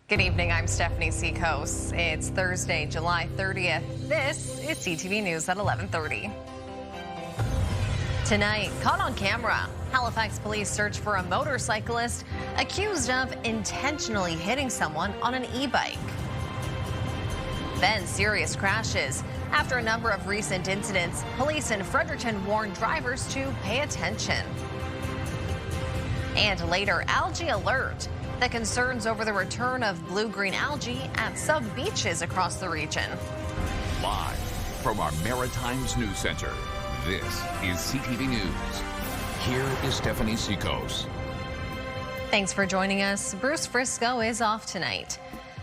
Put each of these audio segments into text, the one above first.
Good evening, I'm Stephanie Seacos. It's Thursday, July 30th. This is CTV News at 11:30. Tonight, caught on camera, Halifax police search for a motorcyclist accused of intentionally hitting someone on an e-bike. Then serious crashes. After a number of recent incidents, police in Fredericton warn drivers to pay attention. And later, algae alert. The concerns over the return of blue-green algae at some beaches across the region. Live from our Maritime's News Center, this is CTV News. Here is Stephanie Seacos. Thanks for joining us. Bruce Frisco is off tonight.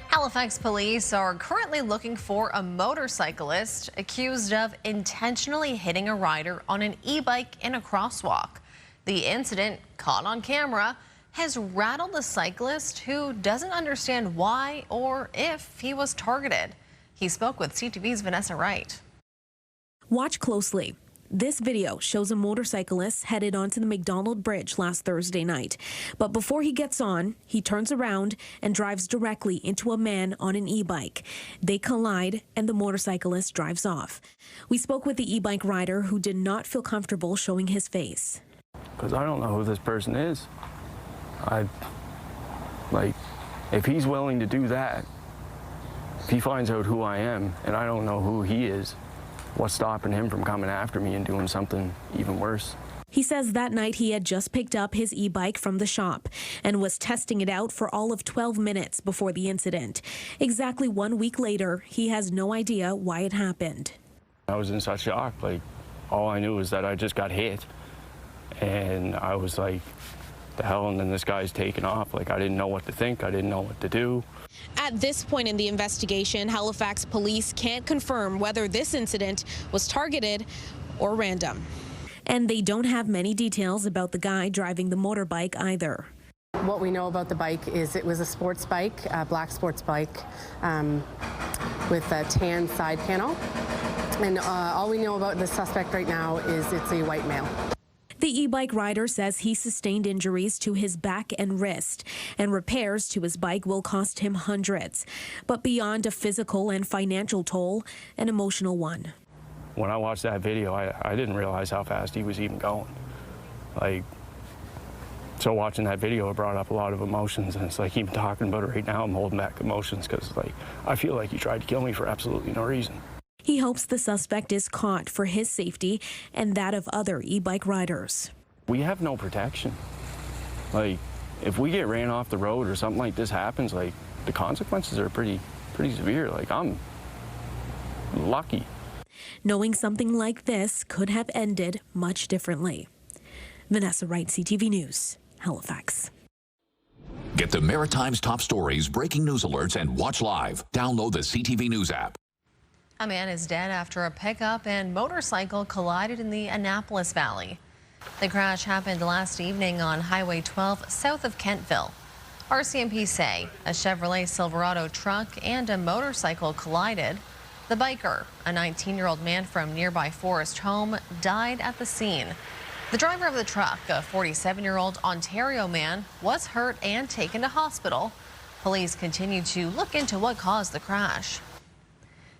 Halifax police are currently looking for a motorcyclist accused of intentionally hitting a rider on an e-bike in a crosswalk. The incident, caught on camera, has rattled the cyclist who doesn't understand why or if he was targeted. He spoke with CTV's Vanessa Wright. Watch closely. This video shows a motorcyclist headed onto the McDonald Bridge last Thursday night. But before he gets on, he turns around and drives directly into a man on an e-bike. They collide and the motorcyclist drives off. We spoke with the e-bike rider who did not feel comfortable showing his face. Because I don't know who this person is. If he's willing to do that, if he finds out who I am and I don't know who he is, what's stopping him from coming after me and doing something even worse? He says that night he had just picked up his e-bike from the shop and was testing it out for all of 12 minutes before the incident. Exactly 1 week later, he has no idea why it happened. I was in such shock. All I knew was that I just got hit. And I was like, the hell, and then this guy's taking off. I didn't know what to think. I didn't know what to do. At this point in the investigation, Halifax police can't confirm whether this incident was targeted or random. And they don't have many details about the guy driving the motorbike either. What we know about the bike is it was a sports bike, a black sports bike with a tan side panel. And all we know about the suspect right now is it's a white male. The e-bike rider says he sustained injuries to his back and wrist, and repairs to his bike will cost him hundreds. But beyond a physical and financial toll, an emotional one. When I watched that video, I didn't realize how fast he was even going. So watching that video, it brought up a lot of emotions, and it's like even talking about it right now, I'm holding back emotions because I feel like he tried to kill me for absolutely no reason. He hopes the suspect is caught for his safety and that of other e-bike riders. We have no protection. If we get ran off the road or something like this happens, the consequences are pretty severe. I'm lucky. Knowing something like this could have ended much differently. Vanessa Wright, CTV News, Halifax. Get the Maritime's top stories, breaking news alerts, and watch live. Download the CTV News app. A man is dead after a pickup and motorcycle collided in the Annapolis Valley. The crash happened last evening on Highway 12 south of Kentville. RCMP say a Chevrolet Silverado truck and a motorcycle collided. The biker, a 19-year-old man from nearby Forest Home, died at the scene. The driver of the truck, a 47-year-old Ontario man, was hurt and taken to hospital. Police continue to look into what caused the crash.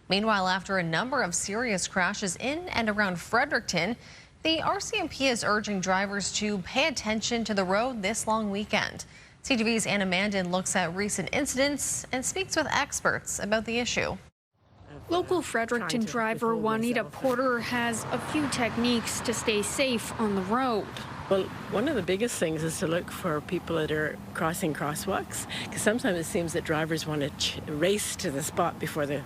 Meanwhile, after a number of serious crashes in and around Fredericton, the RCMP is urging drivers to pay attention to the road this long weekend. CTV's Anna Mandon looks at recent incidents and speaks with experts about the issue. Local Fredericton driver Juanita Porter has a few techniques to stay safe on the road. Well, one of the biggest things is to look for people that are crossing crosswalks, because sometimes it seems that drivers want to race to the spot before the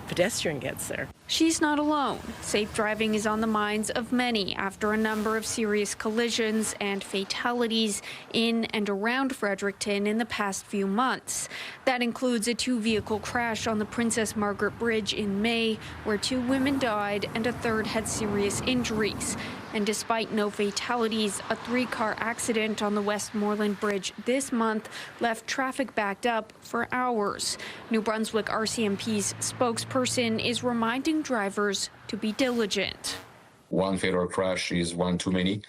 pedestrian gets there. She's not alone. Safe driving is on the minds of many after a number of serious collisions and fatalities in and around Fredericton in the past few months. That includes a two-vehicle crash on the Princess Margaret Bridge in May, where 2 women died and a third had serious injuries. And despite no fatalities, a 3-car accident on the Westmoreland Bridge this month left traffic backed up for hours. New Brunswick RCMP's spokesperson is reminding drivers to be diligent. One fatal crash is one too many.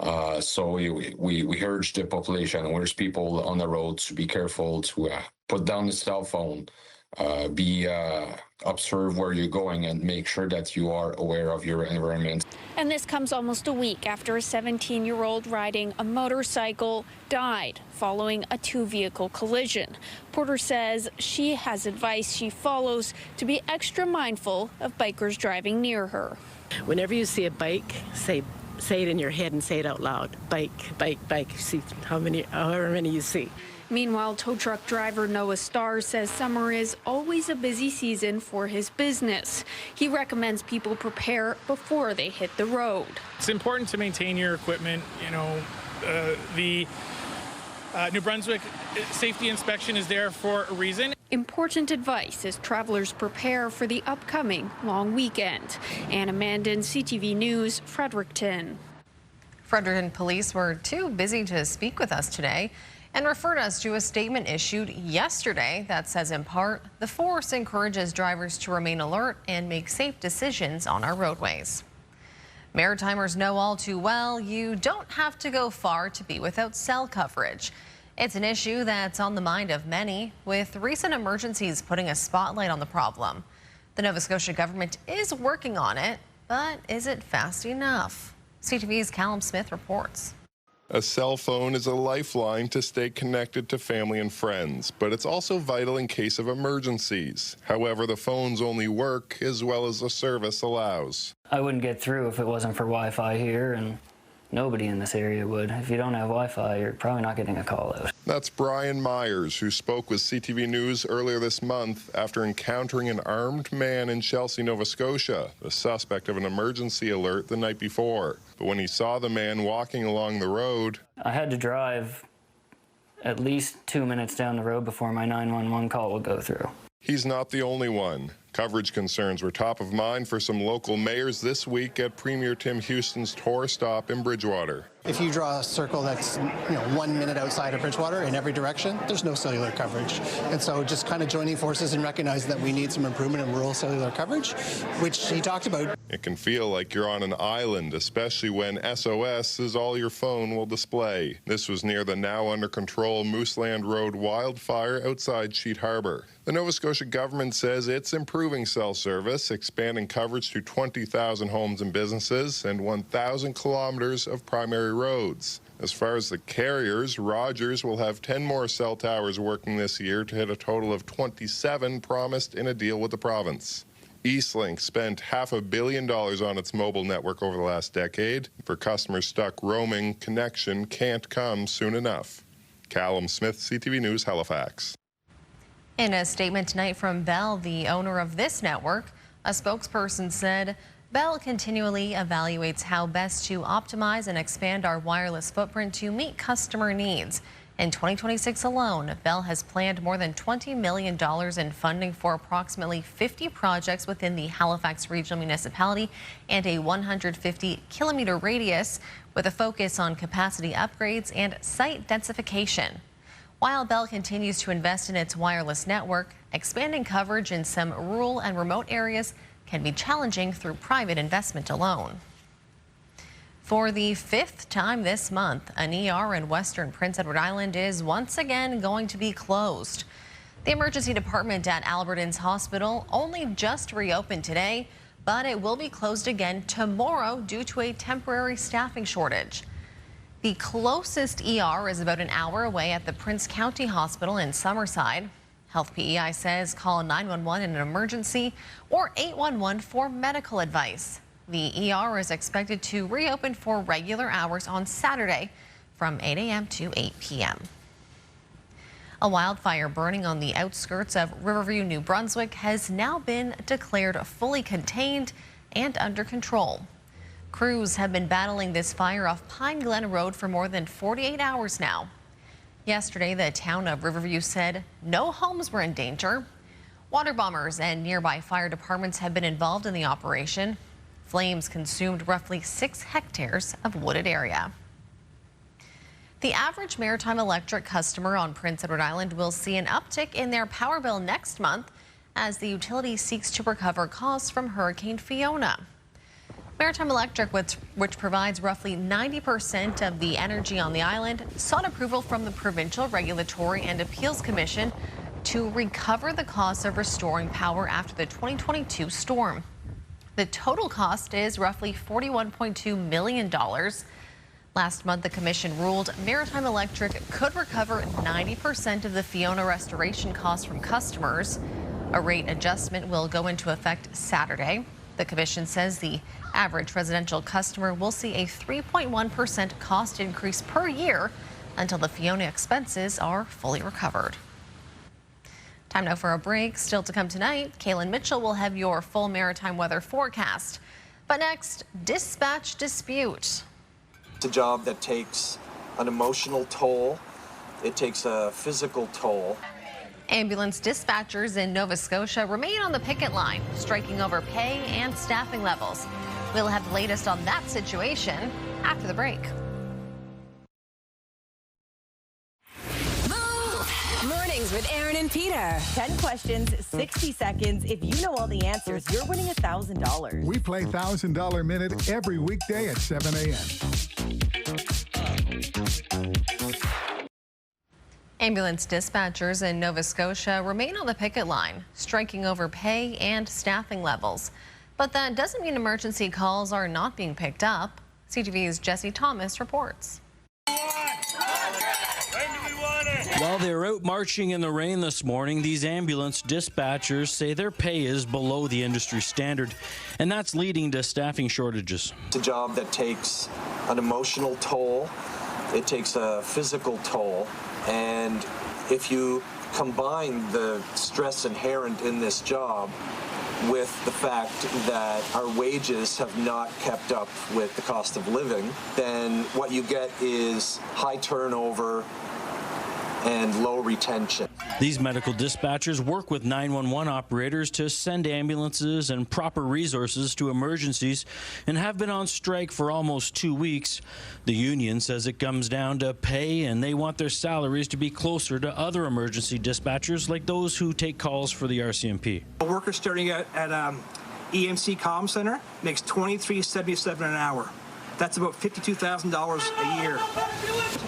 So we urge the population, and urge people on the road to be careful, to put down the cell phone, observe where you're going, and make sure that you are aware of your environment. And this comes almost a week after a 17-year-old riding a motorcycle died following a two-vehicle collision. Porter says she has advice she follows to be extra mindful of bikers driving near her. Whenever you see a bike, say it in your head and say it out loud. Bike, bike, bike. See however many you see. Meanwhile, tow truck driver Noah Starr says summer is always a busy season for his business. He recommends people prepare before they hit the road. It's important to maintain your equipment. You know, the New Brunswick safety inspection is there for a reason. Important advice as travelers prepare for the upcoming long weekend. Anna Mandan, CTV News, Fredericton. Fredericton police were too busy to speak with us today and referred us to a statement issued yesterday that says, in part, the force encourages drivers to remain alert and make safe decisions on our roadways. Maritimers know all too well you don't have to go far to be without cell coverage. It's an issue that's on the mind of many, with recent emergencies putting a spotlight on the problem. The Nova Scotia government is working on it, but is it fast enough? CTV's Callum Smith reports. A cell phone is a lifeline to stay connected to family and friends, but it's also vital in case of emergencies. However, the phones only work as well as the service allows. I wouldn't get through if it wasn't for Wi-Fi here, and nobody in this area would. If you don't have Wi-Fi, you're probably not getting a call out. That's Brian Myers, who spoke with CTV News earlier this month after encountering an armed man in Chelsea, Nova Scotia, the suspect of an emergency alert the night before. But when he saw the man walking along the road, I had to drive at least 2 minutes down the road before my 911 call would go through. He's not the only one. Coverage concerns were top of mind for some local mayors this week at Premier Tim Houston's tour stop in Bridgewater. If you draw a circle that's 1 minute outside of Bridgewater in every direction, there's no cellular coverage. And so just kind of joining forces and recognizing that we need some improvement in rural cellular coverage, which he talked about. It can feel like you're on an island, especially when SOS is all your phone will display. This was near the now under control Mooseland Road wildfire outside Sheet Harbour. The Nova Scotia government says it's improving cell service, expanding coverage to 20,000 homes and businesses and 1,000 kilometers of primary roads. As far as the carriers, Rogers will have 10 more cell towers working this year to hit a total of 27 promised in a deal with the province. Eastlink spent $500 million on its mobile network over the last decade. For customers stuck roaming, connection can't come soon enough. Callum Smith, CTV News, Halifax. In a statement tonight from Bell, the owner of this network, a spokesperson said Bell continually evaluates how best to optimize and expand our wireless footprint to meet customer needs. In 2026 alone, Bell has planned more than $20 million in funding for approximately 50 projects within the Halifax Regional Municipality and a 150-kilometer radius, with a focus on capacity upgrades and site densification. While Bell continues to invest in its wireless network, expanding coverage in some rural and remote areas can be challenging through private investment alone. For the 5th time this month, an ER in Western Prince Edward Island is once again going to be closed. The emergency department at Alberton's Hospital only just reopened today, but it will be closed again tomorrow due to a temporary staffing shortage. The closest ER is about an hour away at the Prince County Hospital in Summerside. Health PEI says call 911 in an emergency or 811 for medical advice. The ER is expected to reopen for regular hours on Saturday from 8 a.m. to 8 p.m. A wildfire burning on the outskirts of Riverview, New Brunswick has now been declared fully contained and under control. Crews have been battling this fire off Pine Glen Road for more than 48 hours now. Yesterday, the town of Riverview said no homes were in danger. Water bombers and nearby fire departments have been involved in the operation. Flames consumed roughly 6 hectares of wooded area. The average Maritime Electric customer on Prince Edward Island will see an uptick in their power bill next month as the utility seeks to recover costs from Hurricane Fiona. Maritime Electric, which provides roughly 90% of the energy on the island, sought approval from the Provincial Regulatory and Appeals Commission to recover the costs of restoring power after the 2022 storm. The total cost is roughly $41.2 million. Last month, the commission ruled Maritime Electric could recover 90% of the Fiona restoration costs from customers. A rate adjustment will go into effect Saturday. The commission says the average residential customer will see a 3.1% cost increase per year until the Fiona expenses are fully recovered. Time now for a break. Still to come tonight, Kaylin Mitchell will have your full maritime weather forecast. But next, dispatch dispute. It's a job that takes an emotional toll. It takes a physical toll. Ambulance dispatchers in Nova Scotia remain on the picket line, striking over pay and staffing levels. We'll have the latest on that situation after the break. Mornings with Aaron and Peter. 10 questions, 60 seconds. If you know all the answers, you're winning $1,000. We play $1,000 Minute every weekday at 7 a.m. Ambulance dispatchers in Nova Scotia remain on the picket line, striking over pay and staffing levels. But that doesn't mean emergency calls are not being picked up. CTV's Jesse Thomas reports. While they're out marching in the rain this morning, these ambulance dispatchers say their pay is below the industry standard, and that's leading to staffing shortages. It's a job that takes an emotional toll. It takes a physical toll. And if you combine the stress inherent in this job with the fact that our wages have not kept up with the cost of living, then what you get is high turnover and low retention. These medical dispatchers work with 911 operators to send ambulances and proper resources to emergencies and have been on strike for almost 2 weeks. The union says it comes down to pay, and they want their salaries to be closer to other emergency dispatchers like those who take calls for the RCMP. A worker starting at EMC Comm Center makes $23.77 an hour. That's about $52,000 a year.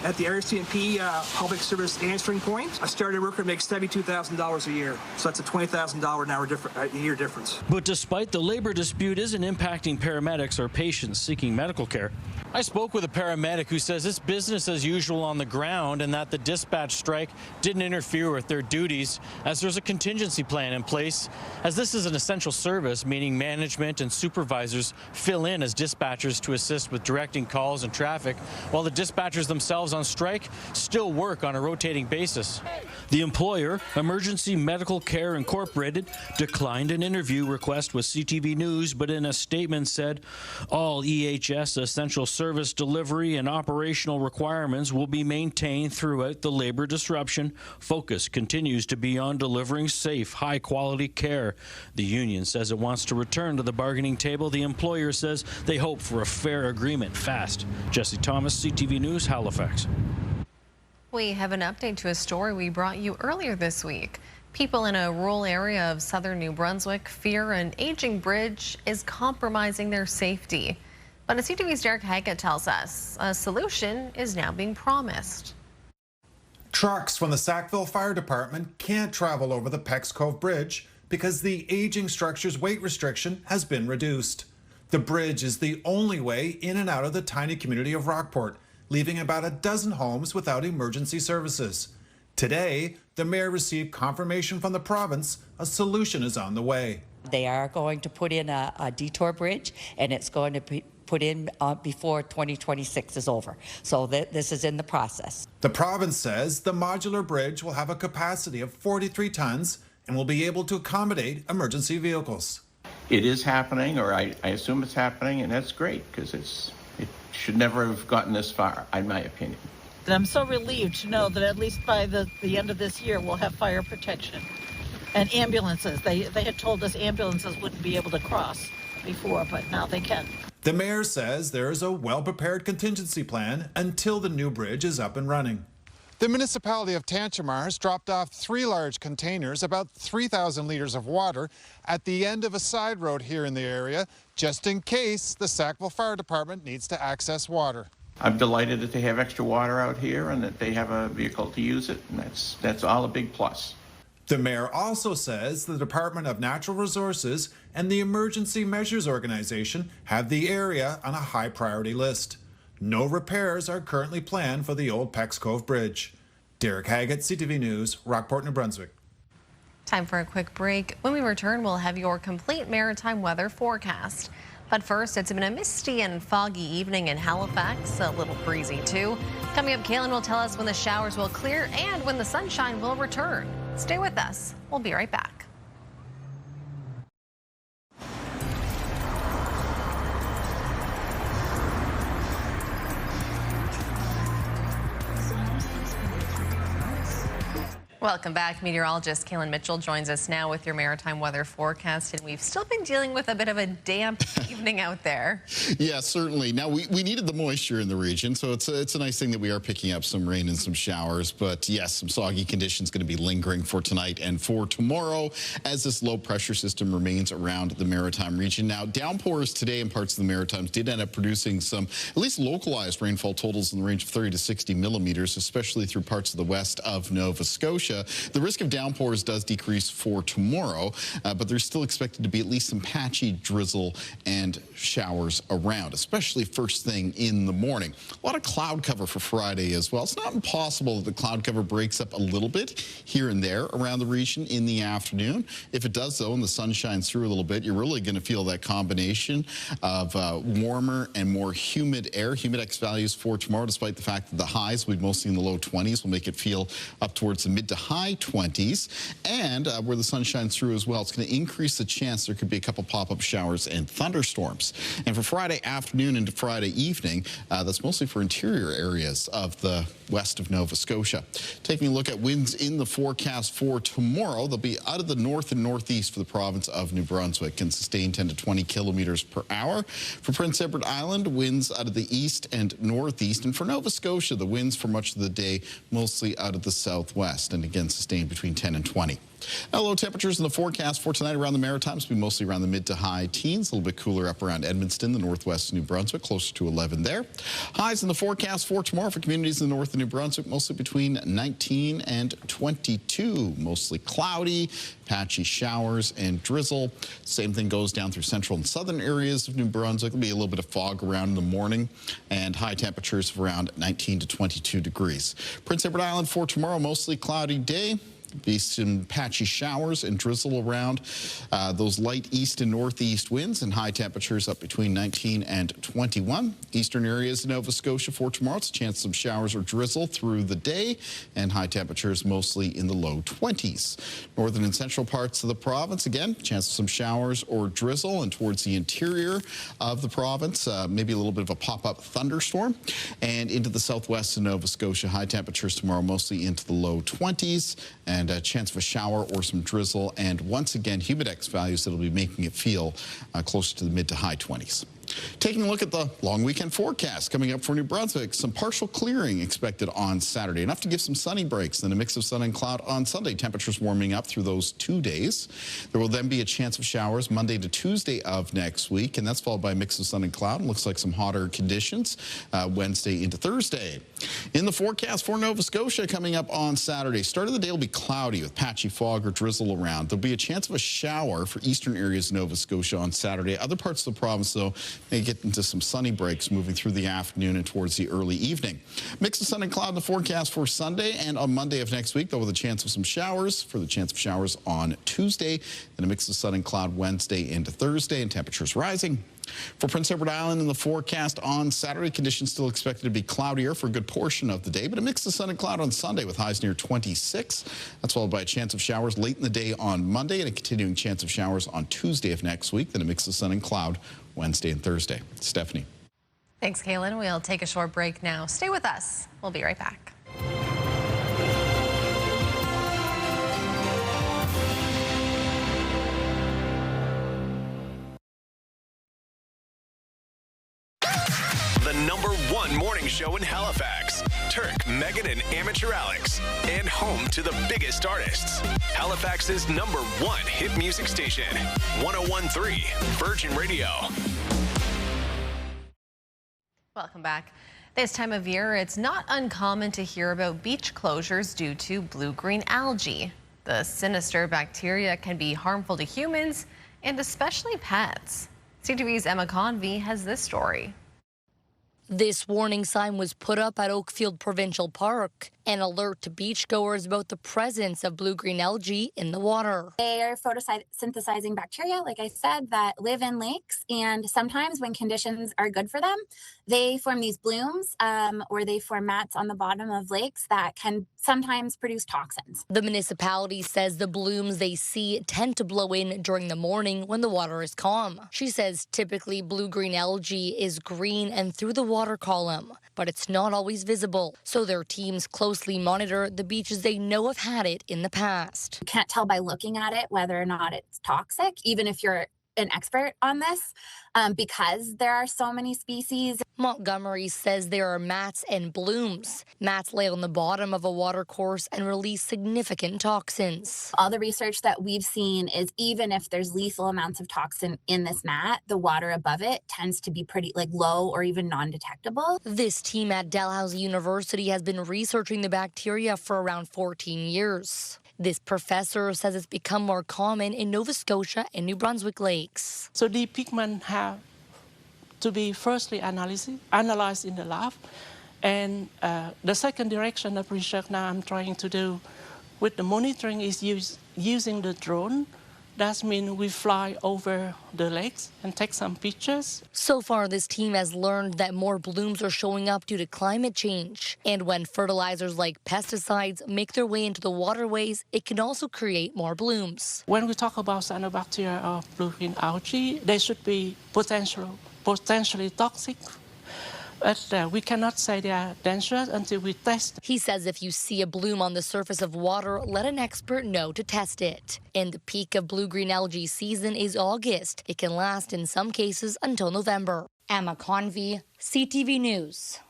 At the RCMP Public Service Answering Point, a starting worker makes $72,000 a year. So that's a $20,000 an hour a year difference. But despite the labor dispute isn't impacting paramedics or patients seeking medical care. I spoke with a paramedic who says it's business as usual on the ground and that the dispatch strike didn't interfere with their duties, as there's a contingency plan in place, as this is an essential service, meaning management and supervisors fill in as dispatchers to assist with directing calls and traffic, while the dispatchers themselves on strike still work on a rotating basis. The employer, Emergency Medical Care Incorporated, declined an interview request with CTV News, but in a statement said all EHS essential service delivery and operational requirements will be maintained throughout the labor disruption. Focus continues to be on delivering safe, high-quality care. The union says it wants to return to the bargaining table. The employer says they hope for a fair agreement fast. Jesse Thomas, CTV News, Halifax. We have an update to a story we brought you earlier this week. People in a rural area of southern New Brunswick fear an aging bridge is compromising their safety. But as CTV's Derek Haggett tells us, a solution is now being promised. Trucks from the Sackville Fire Department can't travel over the Peck's Cove Bridge because the aging structure's weight restriction has been reduced. The bridge is the only way in and out of the tiny community of Rockport, leaving about a dozen homes without emergency services. Today, the mayor received confirmation from the province a solution is on the way. They are going to put in a detour bridge, and it's going to be put in before 2026 is over. So this is in the process. The province says the modular bridge will have a capacity of 43 tons and will be able to accommodate emergency vehicles. It is happening, or I assume it's happening, and that's great because it should never have gotten this far, in my opinion. And I'm so relieved to know that at least by the end of this year we'll have fire protection and ambulances. They had told us ambulances wouldn't be able to cross before, but now they can. The mayor says there is a well-prepared contingency plan until the new bridge is up and running. The municipality of Tantramar has dropped off 3 large containers, about 3,000 litres of water, at the end of a side road here in the area, just in case the Sackville Fire Department needs to access water. I'm delighted that they have extra water out here and that they have a vehicle to use it, and that's all a big plus. The mayor also says the Department of Natural Resources and the Emergency Measures Organization have the area on a high priority list. No repairs are currently planned for the old Peck's Cove Bridge. Derek Haggett, CTV News, Rockport, New Brunswick. Time for a quick break. When we return, we'll have your complete maritime weather forecast. But first, it's been a misty and foggy evening in Halifax, a little breezy too. Coming up, Kaylin will tell us when the showers will clear and when the sunshine will return. Stay with us. We'll be right back. Welcome back. Meteorologist Kaylin Mitchell joins us now with your maritime weather forecast, and we've still been dealing with a bit of a damp evening out there. Yeah, certainly. Now, we needed the moisture in the region, so it's a nice thing that we are picking up some rain and some showers. But yes, some soggy conditions going to be lingering for tonight and for tomorrow as this low pressure system remains around the Maritime region. Now, downpours today in parts of the Maritimes did end up producing some at least localized rainfall totals in the range of 30 to 60 millimeters, especially through parts of the west of Nova Scotia. The risk of downpours does decrease for tomorrow, but there's still expected to be at least some patchy drizzle and showers around, especially first thing in the morning. A lot of cloud cover for Friday as well. It's not impossible that the cloud cover breaks up a little bit here and there around the region in the afternoon. If it does, though, and the sun shines through a little bit, you're really going to feel that combination of warmer and more humid air. Humidex values for tomorrow, despite the fact that the highs will be mostly in the low 20s, will make it feel up towards the mid to high 20s, and where the sun shines through as well, it's going to increase the chance there could be a couple pop-up showers and thunderstorms. And for Friday afternoon into Friday evening, that's mostly for interior areas of the west of Nova Scotia. Taking a look at winds in the forecast for tomorrow, they'll be out of the north and northeast for the province of New Brunswick and sustain 10 to 20 kilometers per hour. For Prince Edward Island, winds out of the east and northeast. And for Nova Scotia, the winds for much of the day mostly out of the southwest, and again sustained between 10 and 20. Now, low temperatures in the forecast for tonight around the Maritimes will be mostly around the mid to high teens, a little bit cooler up around Edmundston, the northwest of New Brunswick, closer to 11 there. Highs in the forecast for tomorrow for communities in the north of New Brunswick, mostly between 19 and 22, mostly cloudy, patchy showers and drizzle. Same thing goes down through central and southern areas of New Brunswick. There'll be a little bit of fog around in the morning, and high temperatures of around 19 to 22 degrees. Prince Edward Island for tomorrow, mostly cloudy day. Be some patchy showers and drizzle around. Those light east and northeast winds and high temperatures up between 19 and 21. Eastern areas of Nova Scotia for tomorrow, it's a chance of some showers or drizzle through the day, and high temperatures mostly in the low 20s. Northern and central parts of the province, again, chance of some showers or drizzle, and towards the interior of the province, maybe a little bit of a pop-up thunderstorm. And into the southwest of Nova Scotia, high temperatures tomorrow mostly into the low 20s, and a chance of a shower or some drizzle, and once again, humidex values that'll be making it feel closer to the mid to high 20s. Taking a look at the long weekend forecast coming up for New Brunswick, some partial clearing expected on Saturday, enough to give some sunny breaks, then a mix of sun and cloud on Sunday. Temperatures warming up through those 2 days. There will then be a chance of showers Monday to Tuesday of next week, and that's followed by a mix of sun and cloud. It looks like some hotter conditions Wednesday into Thursday. In the forecast for Nova Scotia coming up on Saturday, start of the day will be cloudy with patchy fog or drizzle around. There'll be a chance of a shower for eastern areas of Nova Scotia on Saturday. Other parts of the province, though, may get into some sunny breaks moving through the afternoon and towards the early evening. Mix of sun and cloud in the forecast for Sunday and on Monday of next week, though, with a chance of some showers. For the chance of showers on Tuesday, and a mix of sun and cloud Wednesday into Thursday, and temperatures rising. For Prince Edward Island in the forecast on Saturday, conditions still expected to be cloudier for a good portion of the day, but a mix of sun and cloud on Sunday with highs near 26. That's followed by a chance of showers late in the day on Monday and a continuing chance of showers on Tuesday of next week, then a mix of sun and cloud Wednesday and Thursday. Stephanie. Thanks, Kaylin. We'll take a short break now. Stay with us. We'll be right back. The #1 morning show in Halifax. Turk Megan and Amateur Alex, and home to the biggest artists. Halifax's #1 hit music station, 101.3 Virgin Radio. Welcome back. This time of year, it's not uncommon to hear about beach closures due to blue-green algae. The sinister bacteria can be harmful to humans and especially pets. CTV's Emma Convey has this story. This warning sign was put up at Oakfield Provincial Park, an alert to beachgoers about the presence of blue-green algae in the water. They are photosynthesizing bacteria, like I said, that live in lakes, and sometimes when conditions are good for them, they form these blooms or they form mats on the bottom of lakes that can sometimes produce toxins. The municipality says the blooms they see tend to blow in during the morning when the water is calm. She says typically blue-green algae is green and through the water column, but it's not always visible, so their teams closely monitor the beaches they know have had it in the past. You can't tell by looking at it whether or not it's toxic, even if you're an expert on this, because there are so many species. Montgomery says there are mats and blooms. Mats lay on the bottom of a watercourse and release significant toxins. All the research that we've seen is even if there's lethal amounts of toxin in this mat, the water above it tends to be pretty low or even non-detectable. This team at Dalhousie University has been researching the bacteria for around 14 years. This professor says it's become more common in Nova Scotia and New Brunswick lakes. So the pigment have to be firstly analyzed in the lab. And the second direction of research now I'm trying to do with the monitoring is using the drone. That means we fly over the lakes and take some pictures. So far, this team has learned that more blooms are showing up due to climate change. And when fertilizers like pesticides make their way into the waterways, it can also create more blooms. When we talk about cyanobacteria or blue-green algae, they should be potentially toxic. But we cannot say they are dangerous until we test. He says if you see a bloom on the surface of water, let an expert know to test it. And the peak of blue-green algae season is August. It can last in some cases until November. Emma Convey, CTV News.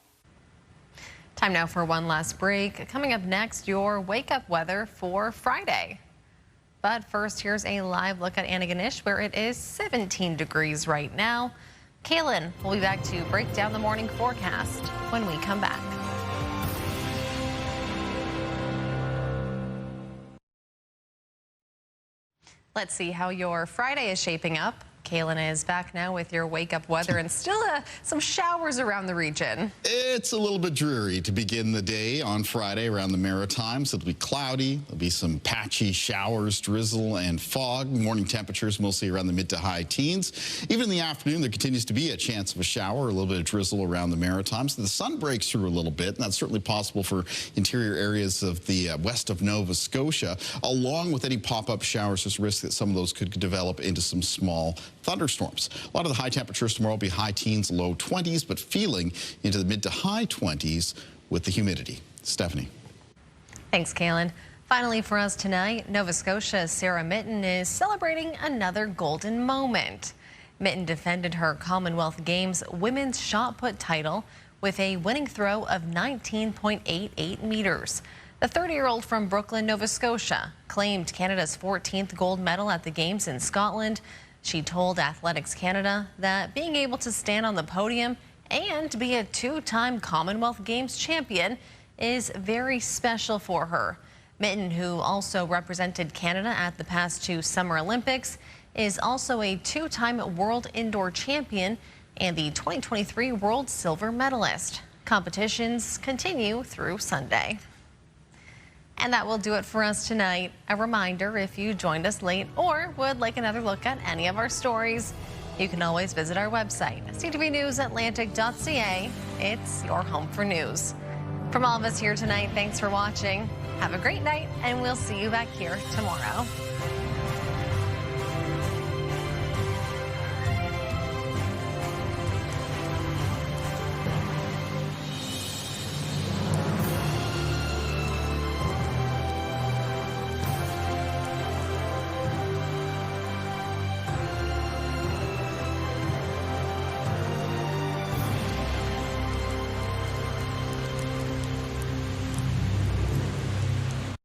Time now for one last break. Coming up next, your wake-up weather for Friday. But first, here's a live look at Annapolis, where it is 17 degrees right now. Kaylin will be back to break down the morning forecast when we come back. Let's see how your Friday is shaping up. Kaylin is back now with your wake-up weather and still some showers around the region. It's a little bit dreary to begin the day on Friday around the Maritime. So it'll be cloudy. There'll be some patchy showers, drizzle, and fog. Morning temperatures mostly around the mid to high teens. Even in the afternoon, there continues to be a chance of a shower, a little bit of drizzle around the Maritime. So the sun breaks through a little bit, and that's certainly possible for interior areas of the west of Nova Scotia. Along with any pop-up showers, there's a risk that some of those could develop into some small thunderstorms. A lot of the high temperatures tomorrow will be high teens, low 20s, but feeling into the mid to high 20s with the humidity. Stephanie. Thanks, Kaylin. Finally for us tonight, Nova Scotia's Sarah Mitten is celebrating another golden moment. Mitten defended her Commonwealth Games women's shot put title with a winning throw of 19.88 meters. The 30-year-old from Brooklyn, Nova Scotia, claimed Canada's 14th gold medal at the Games in Scotland. She told Athletics Canada that being able to stand on the podium and be a two-time Commonwealth Games champion is very special for her. Mitten, who also represented Canada at the past two Summer Olympics, is also a two-time World Indoor Champion and the 2023 World Silver Medalist. Competitions continue through Sunday. And that will do it for us tonight. A reminder, if you joined us late or would like another look at any of our stories, you can always visit our website, ctvnewsatlantic.ca. It's your home for news. From all of us here tonight, thanks for watching. Have a great night, and we'll see you back here tomorrow.